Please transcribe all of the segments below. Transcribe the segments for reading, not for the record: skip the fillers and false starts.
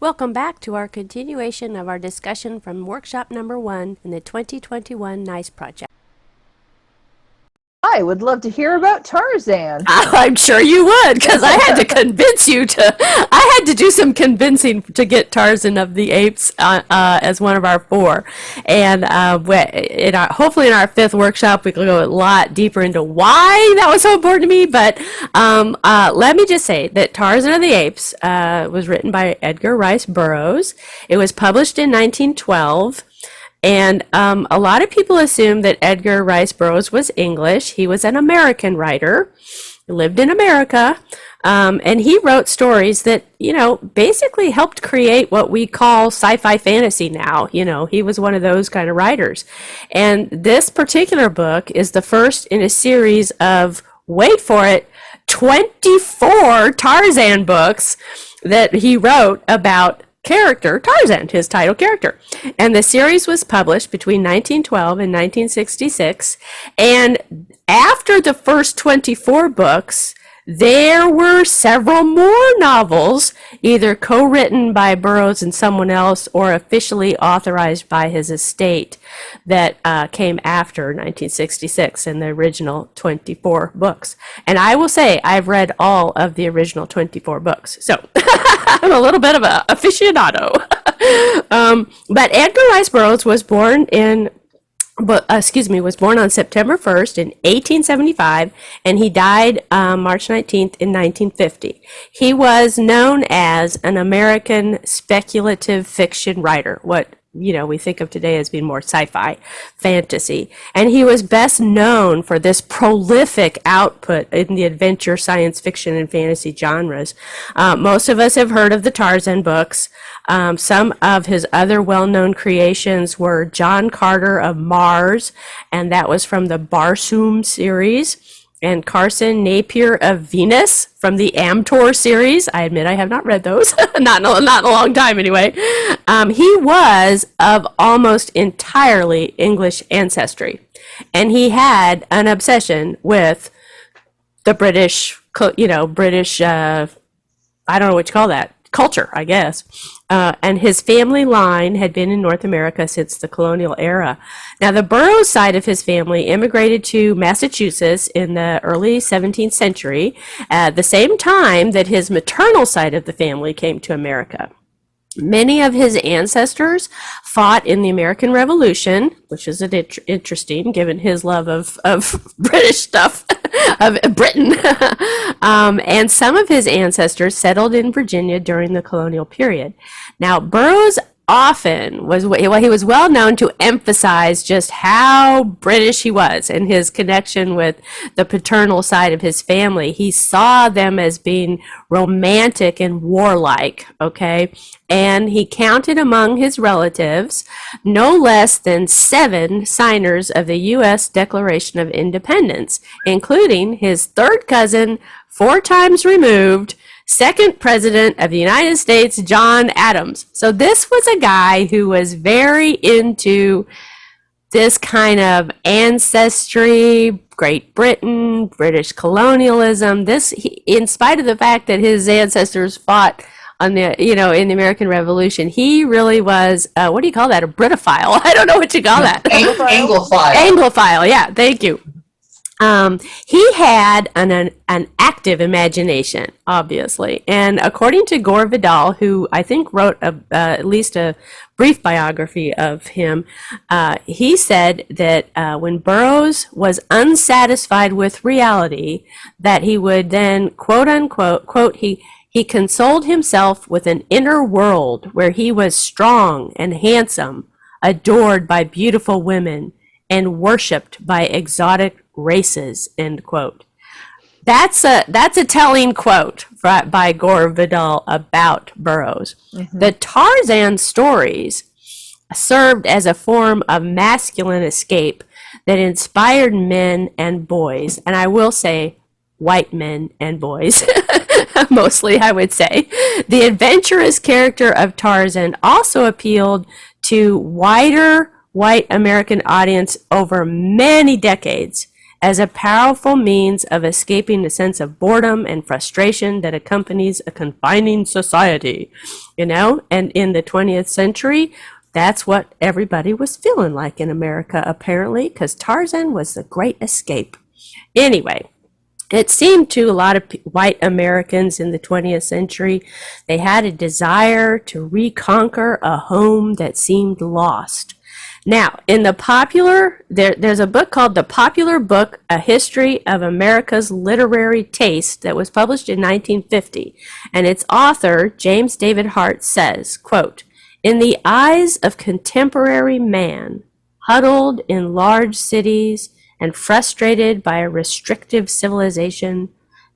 Welcome back to our continuation of our discussion from workshop number 1 in the 2021 NICE project. I would love to hear about Tarzan. I'm sure you would, because I had to convince you to. I had to do some convincing to get Tarzan of the Apes as one of our 4, and hopefully in our 5th workshop we can go a lot deeper into why that was so important to me. But let me just say that Tarzan of the Apes was written by Edgar Rice Burroughs. It was published in 1912. And a lot of people assume that Edgar Rice Burroughs was English. He was an American writer, lived in America, and he wrote stories that, basically helped create what we call sci-fi fantasy now. He was one of those kind of writers. And this particular book is the first in a series of, wait for it, 24 Tarzan books that he wrote about character Tarzan, his title character. And the series was published between 1912 and 1966. And after the first 24 books, there were several more novels, either co-written by Burroughs and someone else or officially authorized by his estate, that came after 1966 in the original 24 books. And I will say I've read all of the original 24 books. So I'm a little bit of an aficionado. But Edgar Rice Burroughs was born on September 1st in 1875, and he died March 19th in 1950. He was known as an American speculative fiction writer, what we think of today as being more sci-fi fantasy. And he was best known for this prolific output in the adventure, science fiction, and fantasy genres. Most of us have heard of the Tarzan books. Some of his other well-known creations were John Carter of Mars, and that was from the Burroughs Series, and Carson Napier of Venus from the Amtor series. I admit I have not read those, not in a long time anyway. He was of almost entirely English ancestry, and he had an obsession with the British, I don't know what you call that, culture, I guess. And his family line had been in North America since the colonial era. Now, the Burroughs side of his family immigrated to Massachusetts in the early 17th century, at the same time that his maternal side of the family came to America. Many of his ancestors fought in the American Revolution, which is interesting given his love of British stuff, of Britain. And some of his ancestors settled in Virginia during the colonial period. Now, Burroughs often he was well known to emphasize just how British he was and his connection with the paternal side of his family. He saw them as being romantic and warlike, okay? And he counted among his relatives no less than 7 signers of the U.S. Declaration of Independence, including his 3rd cousin, 4 times removed, 2nd President of the United States, John Adams. So this was a guy who was very into this kind of ancestry, Great Britain, British colonialism. In spite of the fact that his ancestors fought on the, in the American Revolution, he really was, what do you call that? A Britophile? I don't know what you call that. Anglophile. Anglophile, yeah, thank you. He had an active imagination, obviously. And according to Gore Vidal, who I think wrote at least a brief biography of him, he said that when Burroughs was unsatisfied with reality, that he would then, quote unquote, quote, he consoled himself with an inner world where he was strong and handsome, adored by beautiful women, and worshipped by exotic races, end quote. That's a telling quote by Gore Vidal about Burroughs. Mm-hmm. The Tarzan stories served as a form of masculine escape that inspired men and boys, and I will say white men and boys, mostly I would say. The adventurous character of Tarzan also appealed to wider white American audience over many decades, as a powerful means of escaping the sense of boredom and frustration that accompanies a confining society, and in the 20th century, that's what everybody was feeling like in America, apparently, because Tarzan was the great escape. Anyway, it seemed to a lot of white Americans in the 20th century, they had a desire to reconquer a home that seemed lost. Now, in the popular, there's a book called The Popular Book, A History of America's Literary Taste that was published in 1950. And its author, James David Hart, says, quote, "In the eyes of contemporary man, huddled in large cities and frustrated by a restrictive civilization,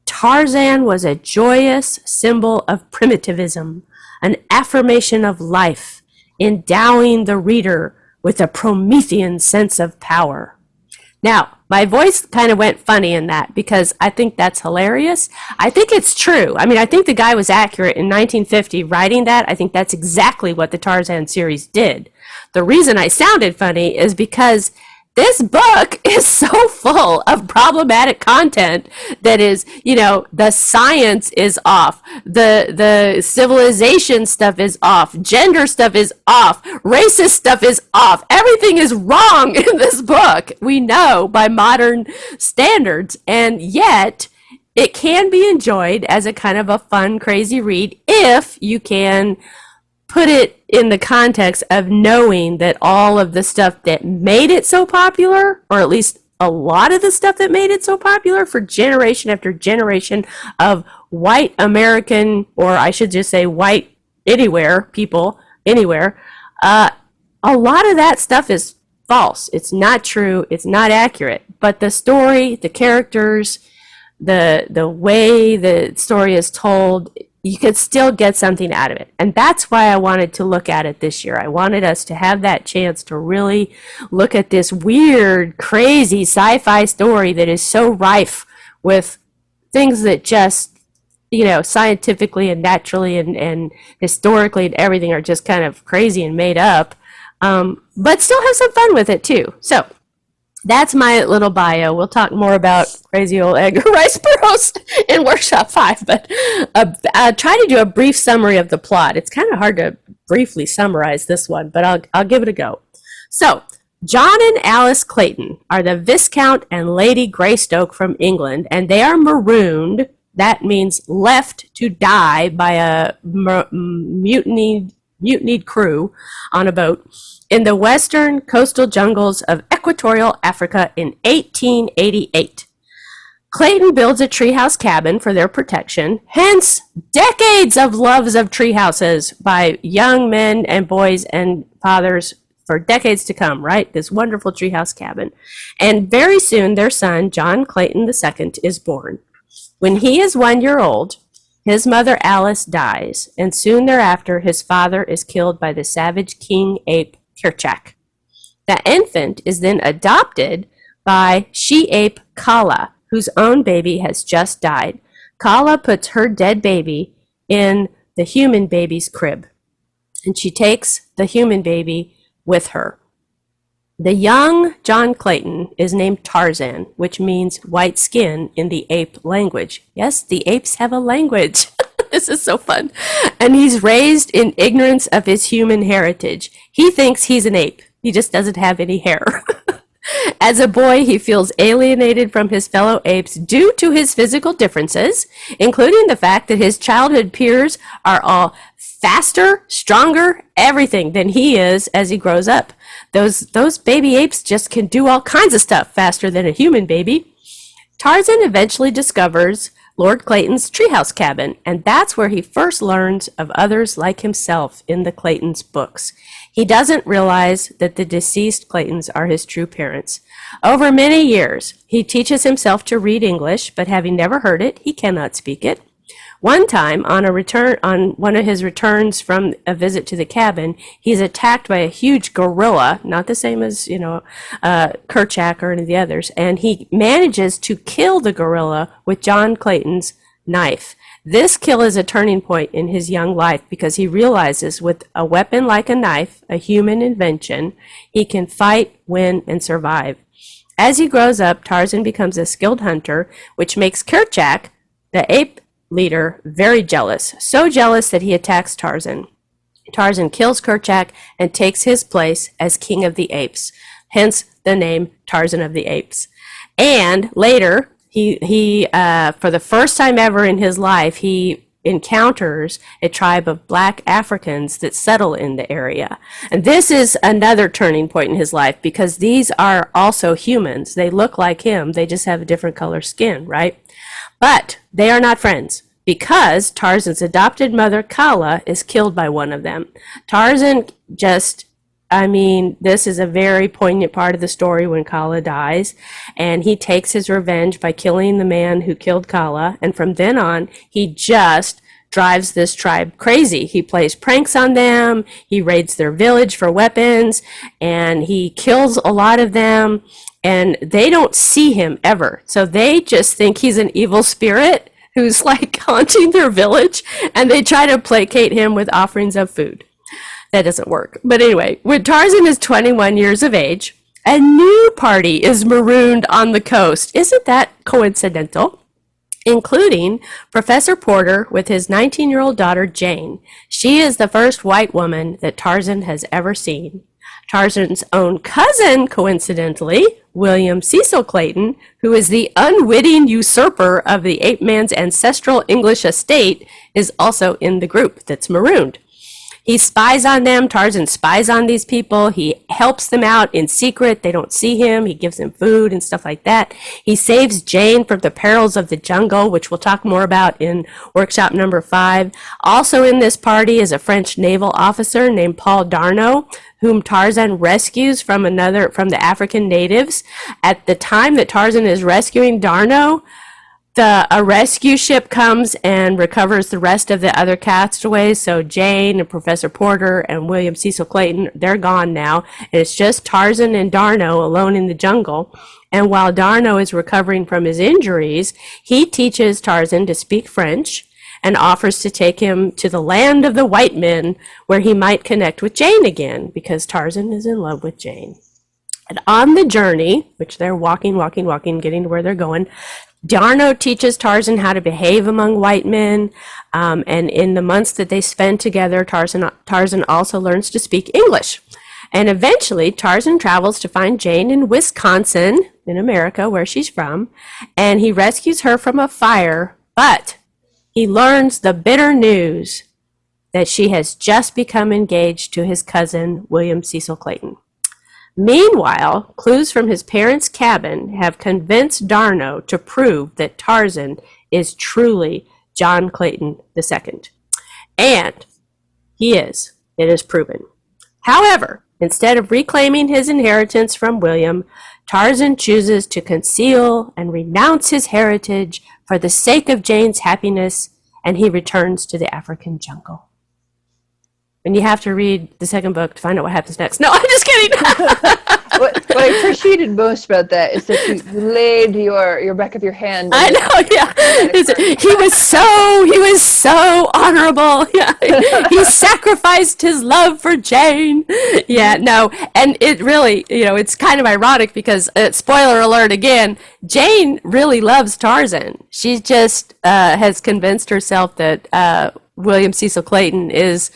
Tarzan was a joyous symbol of primitivism, an affirmation of life, endowing the reader with a Promethean sense of power." Now, my voice kind of went funny in that because I think that's hilarious. I think it's true. I mean, I think the guy was accurate in 1950 writing that. I think that's exactly what the Tarzan series did. The reason I sounded funny is because this book is so full of problematic content that is, the science is off, the civilization stuff is off, gender stuff is off, racist stuff is off. Everything is wrong in this book, we know, by modern standards. And yet, it can be enjoyed as a kind of a fun, crazy read if you can put it in the context of knowing that all of the stuff that made it so popular, or at least a lot of the stuff that made it so popular for generation after generation of white American, or I should just say white people anywhere, a lot of that stuff is false. It's not true. It's not accurate. But the story, the characters, the way the story is told, you could still get something out of it. And that's why I wanted to look at it this year. I wanted us to have that chance to really look at this weird, crazy sci-fi story that is so rife with things that just, scientifically and naturally and historically and everything are just kind of crazy and made up, but still have some fun with it too. So that's my little bio. We'll talk more about crazy old Edgar Rice Burroughs in Workshop 5, but I'll try to do a brief summary of the plot. It's kind of hard to briefly summarize this one, but I'll give it a go. So, John and Alice Clayton are the Viscount and Lady Greystoke from England, and they are marooned. That means left to die by a mutinied crew on a boat in the western coastal jungles of equatorial Africa in 1888. Clayton builds a treehouse cabin for their protection, hence decades of loves of treehouses by young men and boys and fathers for decades to come, right? This wonderful treehouse cabin. And very soon their son, John Clayton II, is born. When he is 1 year old, his mother Alice dies, and soon thereafter his father is killed by the savage king ape Kerchak. The infant is then adopted by she-ape Kala, whose own baby has just died. Kala puts her dead baby in the human baby's crib, and she takes the human baby with her. The young John Clayton is named Tarzan, which means white skin in the ape language. Yes, the apes have a language. This is so fun. And he's raised in ignorance of his human heritage. He thinks he's an ape. He just doesn't have any hair. As a boy, he feels alienated from his fellow apes due to his physical differences, including the fact that his childhood peers are all faster, stronger, everything than he is as he grows up. Those baby apes just can do all kinds of stuff faster than a human baby. Tarzan eventually discovers Lord Clayton's treehouse cabin, and that's where he first learns of others like himself in the Clayton's books. He doesn't realize that the deceased Claytons are his true parents. Over many years, he teaches himself to read English, but having never heard it, he cannot speak it. One time, on one of his returns from a visit to the cabin, he's attacked by a huge gorilla, not the same as, Kerchak or any of the others, and he manages to kill the gorilla with John Clayton's knife. This kill is a turning point in his young life because he realizes with a weapon like a knife, a human invention, he can fight, win, and survive. As he grows up, Tarzan becomes a skilled hunter, which makes Kerchak, the ape leader, very jealous. So jealous that he attacks Tarzan. Tarzan kills Kerchak and takes his place as king of the apes, hence the name Tarzan of the Apes. And later, he for the first time ever in his life, he encounters a tribe of black Africans that settle in the area. And this is another turning point in his life because these are also humans. They look like him. They just have a different color skin, right? But they are not friends because Tarzan's adopted mother, Kala, is killed by one of them. Tarzan this is a very poignant part of the story when Kala dies, and he takes his revenge by killing the man who killed Kala, and from then on, he just drives this tribe crazy. He plays pranks on them, he raids their village for weapons, and he kills a lot of them, and they don't see him ever. So they just think he's an evil spirit who's like haunting their village, and they try to placate him with offerings of food. That doesn't work. But anyway, when Tarzan is 21 years of age, a new party is marooned on the coast. Isn't that coincidental? Including Professor Porter with his 19-year-old daughter, Jane. She is the first white woman that Tarzan has ever seen. Tarzan's own cousin, coincidentally, William Cecil Clayton, who is the unwitting usurper of the ape man's ancestral English estate, is also in the group that's marooned. He spies on them. Tarzan spies on these people. He helps them out in secret. They don't see him. He gives them food and stuff like that. He saves Jane from the perils of the jungle, which we'll talk more about in workshop number 5. Also in this party is a French naval officer named Paul Darno, whom Tarzan rescues from the African natives. At the time that Tarzan is rescuing Darno, a rescue ship comes and recovers the rest of the other castaways. So Jane and Professor Porter and William Cecil Clayton, they're gone now. And it's just Tarzan and Darno alone in the jungle. And while Darno is recovering from his injuries, he teaches Tarzan to speak French and offers to take him to the land of the white men where he might connect with Jane again because Tarzan is in love with Jane. And on the journey, which they're walking, getting to where they're going, Darno teaches Tarzan how to behave among white men, and in the months that they spend together, Tarzan also learns to speak English. And eventually, Tarzan travels to find Jane in Wisconsin, in America, where she's from, and he rescues her from a fire, but he learns the bitter news that she has just become engaged to his cousin, William Cecil Clayton. Meanwhile, clues from his parents' cabin have convinced Darno to prove that Tarzan is truly John Clayton II. And he is. It is proven. However, instead of reclaiming his inheritance from William, Tarzan chooses to conceal and renounce his heritage for the sake of Jane's happiness, and he returns to the African jungle. And you have to read the second book to find out what happens next. No, I'm just kidding. What I appreciated most about that is that you laid your back of your hand. I know, yeah. He was so honorable. Yeah, he sacrificed his love for Jane. Yeah, no, and it really, it's kind of ironic because, spoiler alert again, Jane really loves Tarzan. She just has convinced herself that William Cecil Clayton is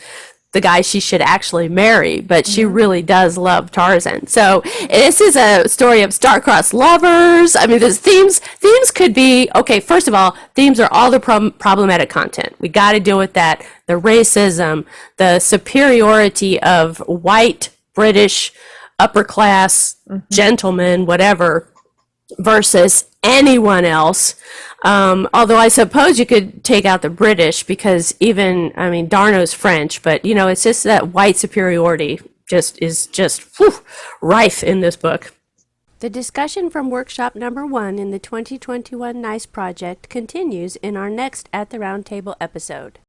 the guy she should actually marry, but she really does love Tarzan. So this is a story of star-crossed lovers. I mean, there's themes could be, okay, first of all, themes are all the problematic content. We got to deal with that. The racism, the superiority of white, British, upper class, gentlemen, whatever, versus anyone else. Although I suppose you could take out the British because Darno's French, but it's just that white superiority is rife in this book. The discussion from workshop number 1 in the 2021 NICE project continues in our next At the Round Table episode.